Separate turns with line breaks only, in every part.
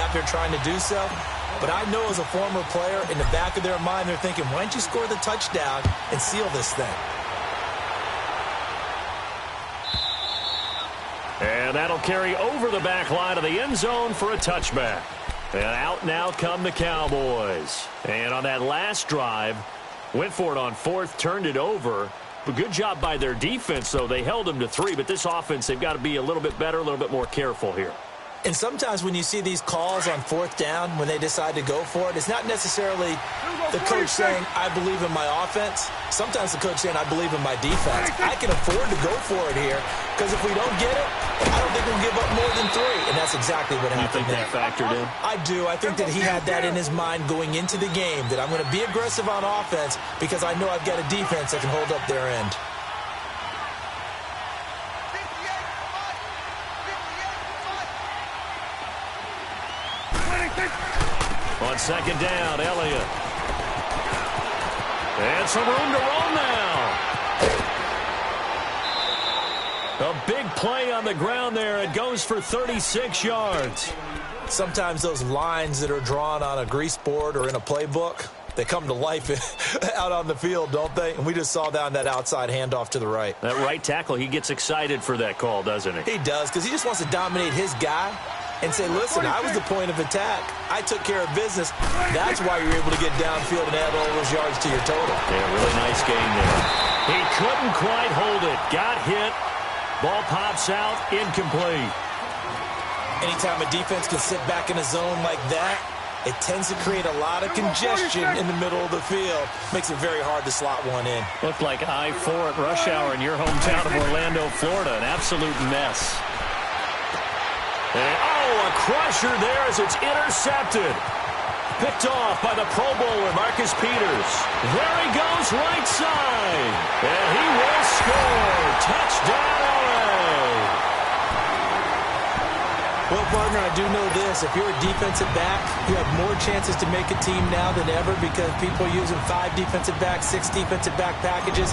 have here trying to do so. But I know as a former player, in the back of their mind, they're thinking, why don't you score the touchdown and seal this thing?
And that'll carry over the back line of the end zone for a touchback. And out now come the Cowboys. And on that last drive, went for it on fourth, turned it over. But good job by their defense, though. They held them to 3, but this offense, they've got to be a little bit better, a little bit more careful here.
And sometimes when you see these calls on fourth down, when they decide to go for it, it's not necessarily the coach saying, I believe in my offense. Sometimes the coach saying, I believe in my defense. I can afford to go for it here, because if we don't get it, I don't think we'll give up more than 3. And that's exactly what happened there.
You think that factored in?
I do. I think that he had that in his mind going into the game, that I'm going to be aggressive on offense because I know I've got a defense that can hold up their end.
On second down, Elliott. And some room to roll now. A big play on the ground there. It goes for 36 yards.
Sometimes those lines that are drawn on a grease board or in a playbook, they come to life out on the field, don't they? And we just saw down that outside handoff to the right.
That right tackle, he gets excited for that call, doesn't he?
He does, because he just wants to dominate his guy and say, listen, I was the point of attack. I took care of business. That's why you're able to get downfield and add all those yards to your total.
Yeah, really nice game there. He couldn't quite hold it. Got hit. Ball pops out. Incomplete.
Anytime a defense can sit back in a zone like that, it tends to create a lot of congestion in the middle of the field. Makes it very hard to slot one in.
Looked like I-4 at rush hour in your hometown of Orlando, Florida. An absolute mess. And, a crusher there as it's intercepted. Picked off by the Pro Bowler, Marcus Peters. There he goes, right side. And he will score. Touchdown, LA.
Well, partner, I do know this. If you're a defensive back, you have more chances to make a team now than ever because people are using 5 defensive backs, 6 defensive back packages.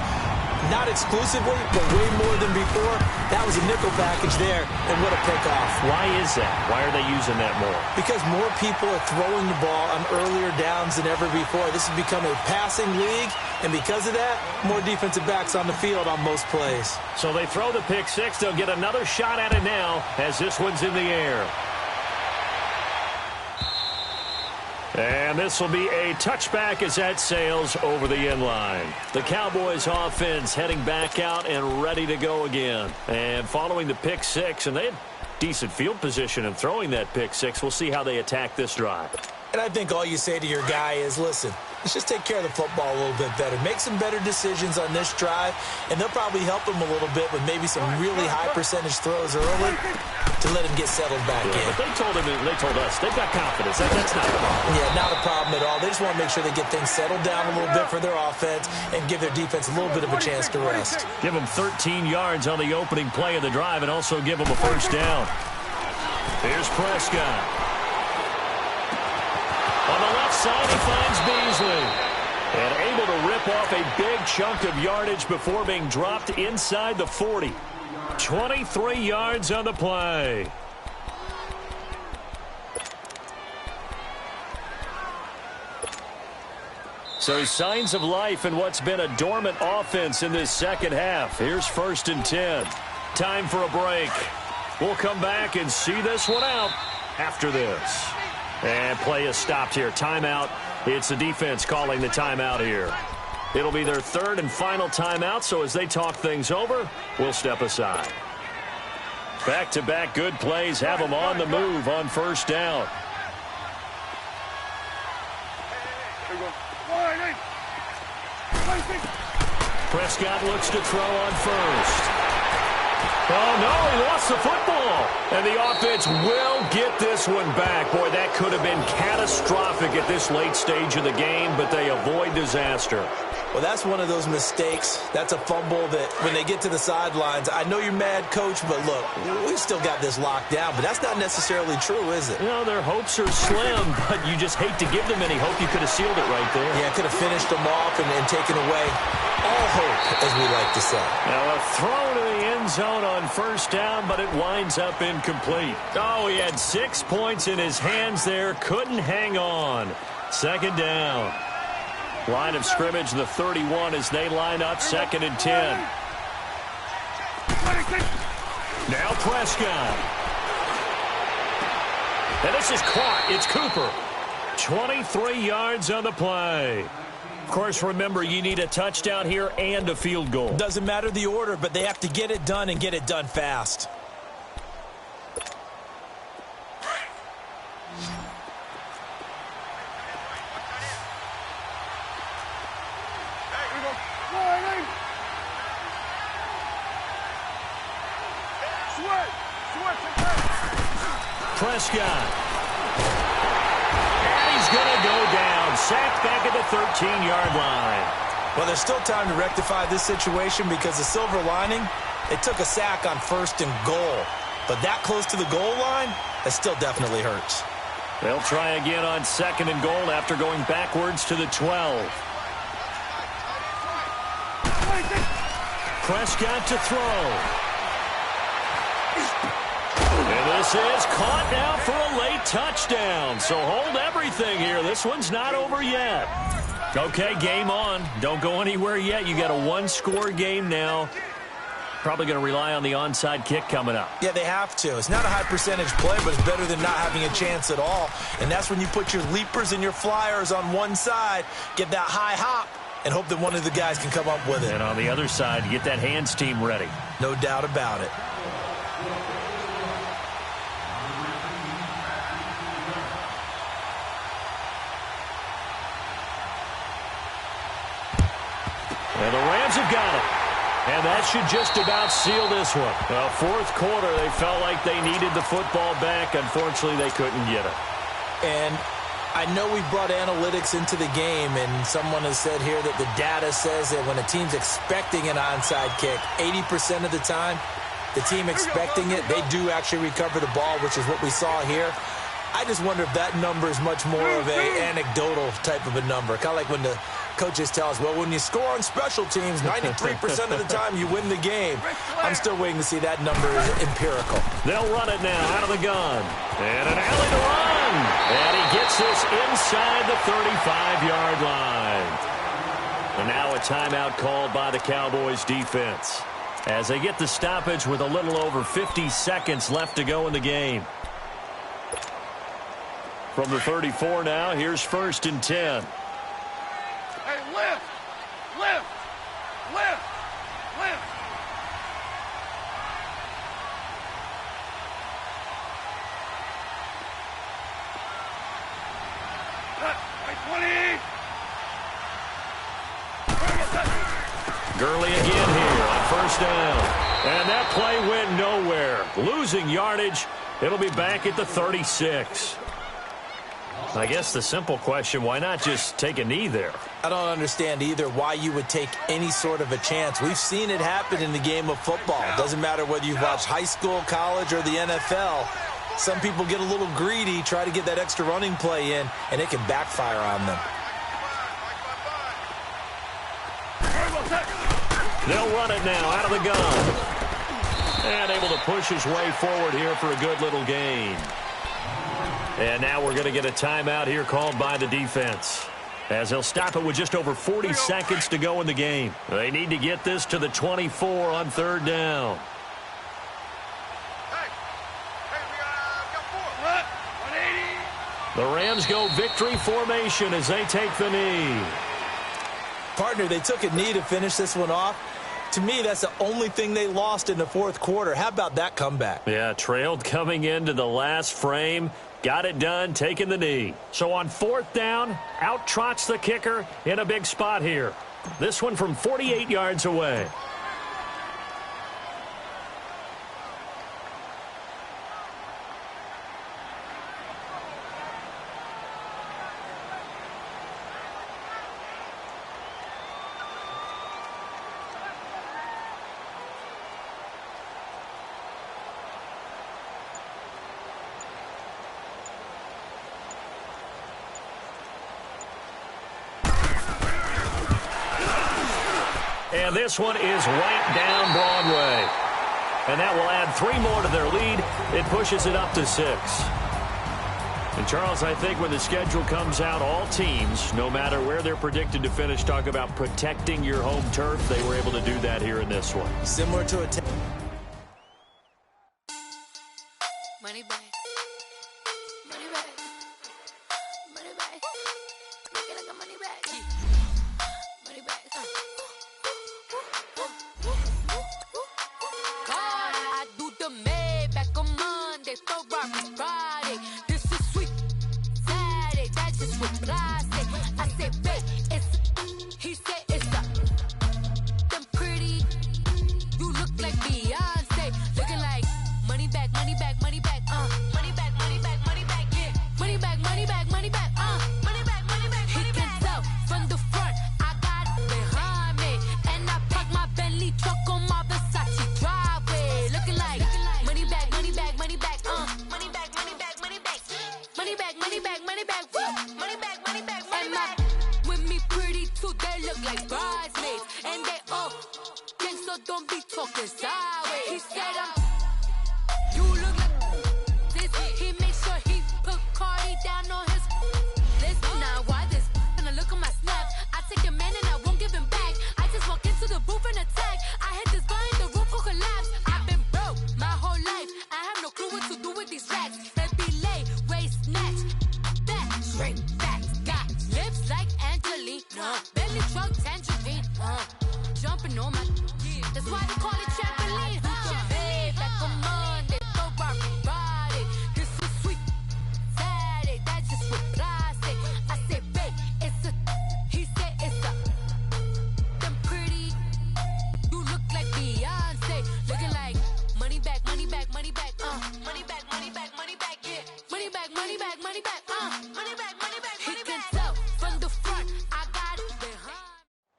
Not exclusively, but way more than before. That was a nickel package there, and what a pickoff.
Why is that? Why are they using that more?
Because more people are throwing the ball on earlier downs than ever before. This has become a passing league, and because of that, more defensive backs on the field on most plays.
So they throw the pick 6. They'll get another shot at it now as this one's in the air. And this will be a touchback as that sails over the end line. The Cowboys offense heading back out and ready to go again. And following the pick 6, and they had decent field position in throwing that pick 6. We'll see how they attack this drive.
And I think all you say to your guy is, listen, let's just take care of the football a little bit better. Make some better decisions on this drive, and they'll probably help him a little bit with maybe some really high percentage throws early to let him get settled back in.
But they told us, they've got confidence. That's not a problem.
Yeah, not a problem at all. They just want to make sure they get things settled down a little bit for their offense and give their defense a little bit of a chance to rest.
Give them 13 yards on the opening play of the drive and also give them a first down. Here's Prescott. On the left side, he finds Beasley. And able to rip off a big chunk of yardage before being dropped inside the 40. 23 yards on the play. So signs of life in what's been a dormant offense in this second half. Here's 1st and 10. Time for a break. We'll come back and see this one out after this. And play is stopped here. Timeout. It's the defense calling the timeout here. It'll be their 3rd and final timeout, so as they talk things over, we'll step aside. Back-to-back good plays have them on the move on 1st down. Prescott looks to throw on 1st. Oh, no, he lost the football. And the offense will get this one back. Boy, that could have been catastrophic at this late stage of the game, but they avoid disaster.
Well, that's one of those mistakes. That's a fumble that when they get to the sidelines, I know you're mad, Coach, but look, we've still got this locked down. But that's not necessarily true, is it?
You know, their hopes are slim, but you just hate to give them any hope. You could have sealed it right there.
Yeah, could have finished them off and taken away all hope, as we like to say.
Now a throw to the end zone on first down, but it winds up incomplete. Oh, he had 6 points in his hands there. Couldn't hang on. Second down. Line of scrimmage, the 31 as they line up, 2nd and 10. Now Prescott. And this is caught. It's Cooper. 23 yards on the play. Of course, remember, you need a touchdown here and a field goal.
Doesn't matter the order, but they have to get it done and get it done fast.
Prescott. And he's going to go down. Sacked back at the 13-yard line.
Well, there's still time to rectify this situation because the silver lining, it took a sack on 1st and goal. But that close to the goal line, it still definitely hurts.
They'll try again on 2nd and goal after going backwards to the 12. Prescott to throw. And this is caught now for a late touchdown. So hold everything here. This one's not over yet. Okay, game on. Don't go anywhere yet. You got a one-score game now. Probably going to rely on the onside kick coming up.
Yeah, they have to. It's not a high percentage play, but it's better than not having a chance at all. And that's when you put your leapers and your flyers on one side, get that high hop, and hope that one of the guys can come up with it.
And on the other side, get that hands team ready.
No doubt about it.
And the Rams have got it. And that should just about seal this one. Well, 4th quarter, they felt like they needed the football back. Unfortunately, they couldn't get it.
And I know we brought analytics into the game, and someone has said here that the data says that when a team's expecting an onside kick, 80% of the time, the team expecting it, they do actually recover the ball, which is what we saw here. I just wonder if that number is much more of an anecdotal type of a number. Kind of like when the coaches tell us, well, when you score on special teams, 93% of the time you win the game. I'm still waiting to see that number is empirical.
They'll run it now out of the gun. And an alley to run. And he gets this inside the 35-yard line. And now a timeout called by the Cowboys defense as they get the stoppage with a little over 50 seconds left to go in the game. From the 34 now, here's 1st and 10.
Hey, lift! Lift! Lift! Lift!
Gurley again here on 1st down. And that play went nowhere. Losing yardage. It'll be back at the 36. I guess the simple question, why not just take a knee there?
I don't understand either why you would take any sort of a chance. We've seen it happen in the game of football. It doesn't matter whether you've watched high school, college, or the NFL. Some people get a little greedy, try to get that extra running play in, and it can backfire on them.
They'll run it now out of the gun. And able to push his way forward here for a good little gain. And now we're going to get a timeout here called by the defense, as they'll stop it with just over 40 seconds to go in the game. They need to get this to the 24 on 3rd down. The Rams go victory formation as they take the knee.
Partner, they took a knee to finish this one off. To me, that's the only thing they lost in the 4th quarter. How about that comeback?
Yeah, trailed coming into the last frame. Got it done, taking the knee. So on 4th down, out trots the kicker in a big spot here. This one from 48 yards away. And this one is right down Broadway. And that will add 3 more to their lead. It pushes it up to 6. And, Charles, I think when the schedule comes out, all teams, no matter where they're predicted to finish, talk about protecting your home turf. They were able to do that here in this one.
Similar to a...
Money back. Money back. Money back. Make it like a money back. Money back. God, I do the Maybach on Monday, Ferrari Friday. This is sweet Saturday. That's just what plastic. I said, babe, it's. He said it's a. Them pretty. You look like Beyonce. Looking like money back, money back, money back. Money back, money back, money back, yeah. Money back, money back, money back, money back, money back, money back. He can tell from the front, I got it behind me. And I park my Bentley truck on my Versace driveway. Looking like money back, money back, money back, money back, money back, money back. Money back, money back, money back, woo. Money back, money back, money back. With me pretty too, they look like bridesmaids. And they all gang, so don't be talking sideways. He said you look like this. He makes sure he put Cardi down on his list. Now why this? When I look at my snap, I take your man and I won't give him back. I just walk into the booth and attack. I hit this behind the roof will collapse. I've been broke my whole life. I have no clue what to do with these racks. They be lay, waist snatch, back, straight back. Got lips like Angelina, belly truck tangerine, jumping on my. That's why they call it trampoline. Back on Monday, Ferrari Friday. This is sweet Saturday. That's just what plastic. I said, babe, it's a. He said it's a. Them pretty. You look like Beyonce. Looking like money back, money back, money back. Money back, money back, money back. Yeah. Money back, money back, money back. Money back, money back, money back. He can tell from the front. I got it behind.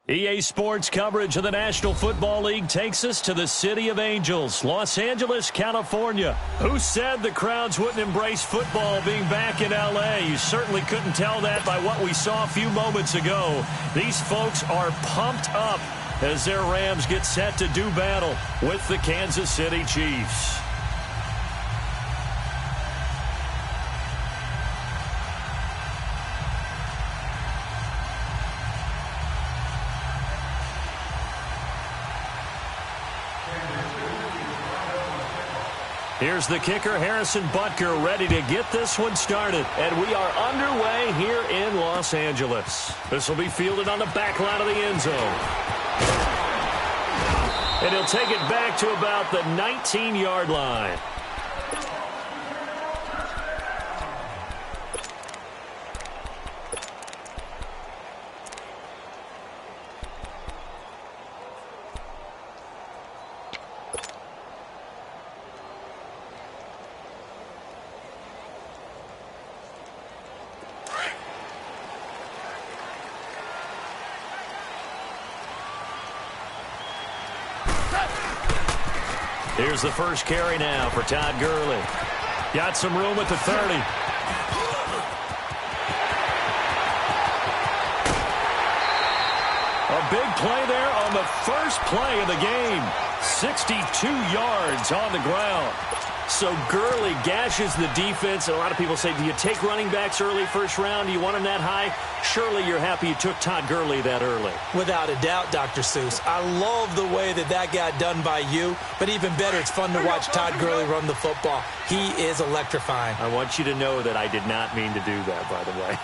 EA Sports coverage of the National Football League takes us to the City of Angels, Los Angeles, California. Who said the crowds wouldn't embrace football being back in L.A.? You certainly couldn't tell that by what we saw a few moments ago. These folks are pumped up as their Rams get set to do battle with the Kansas City Chiefs. Here's the kicker, Harrison Butker, ready to get this one started. And we are underway here in Los Angeles. This will be fielded on the back line of the end zone. And he'll take it back to about the 19-yard line. Here's the first carry now for Todd Gurley. Got some room at the 30. A big play there on the first play of the game. 62 yards on the ground. So Gurley gashes the defense. And a lot of people say, do you take running backs early first round? Do you want them that high? Surely you're happy you took Todd Gurley that early.
Without a doubt, Dr. Seuss. I love the way that got done by you. But even better, it's fun to watch Todd Gurley run the football. He is electrifying.
I want you to know that I did not mean to do that, by the way.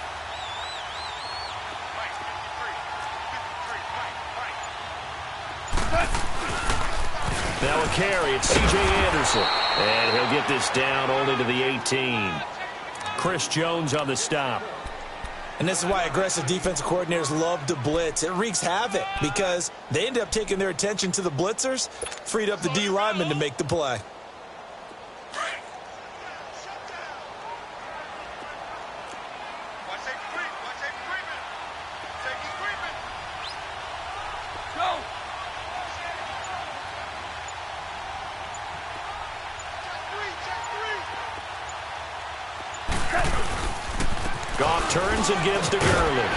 Now a carry, it's C.J. Anderson. And he'll get this down only to the 18. Chris Jones on the stop.
And this is why aggressive defensive coordinators love to blitz. It wreaks havoc because they end up taking their attention to the blitzers, freed up the D lineman to make the play.
Goff turns and gives to Gurley.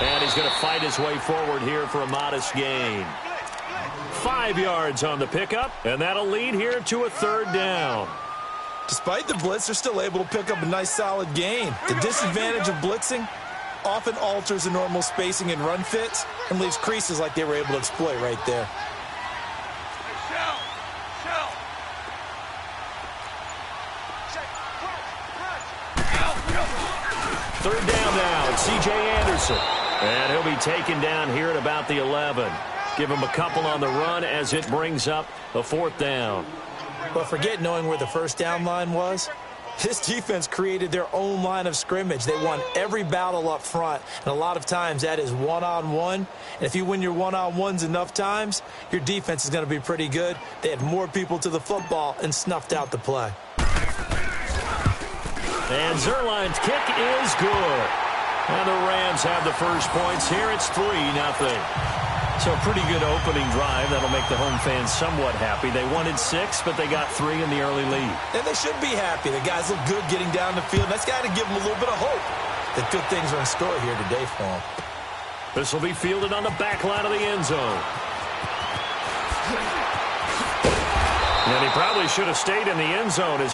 And he's going to fight his way forward here for a modest gain. 5 yards on the pickup, and that'll lead here to a 3rd down.
Despite the blitz, they're still able to pick up a nice, solid gain. The disadvantage of blitzing often alters the normal spacing and run fits and leaves creases like they were able to exploit right there.
Third down now, it's C.J. Anderson. And he'll be taken down here at about the 11. Give him a couple on the run as it brings up a 4th down.
But forget knowing where the first down line was. This defense created their own line of scrimmage. They won every battle up front, and a lot of times that is one-on-one. And if you win your one-on-ones enough times, your defense is going to be pretty good. They had more people to the football and snuffed out the play.
And Zerline's kick is good. And the Rams have the first points here. It's 3-0. So a pretty good opening drive. That'll make the home fans somewhat happy. They wanted 6, but they got 3 in the early lead.
And they should be happy. The guys look good getting down the field. That's got to give them a little bit of hope that good things are in store here today for them.
This will be fielded on the back line of the end zone. And he probably should have stayed in the end zone as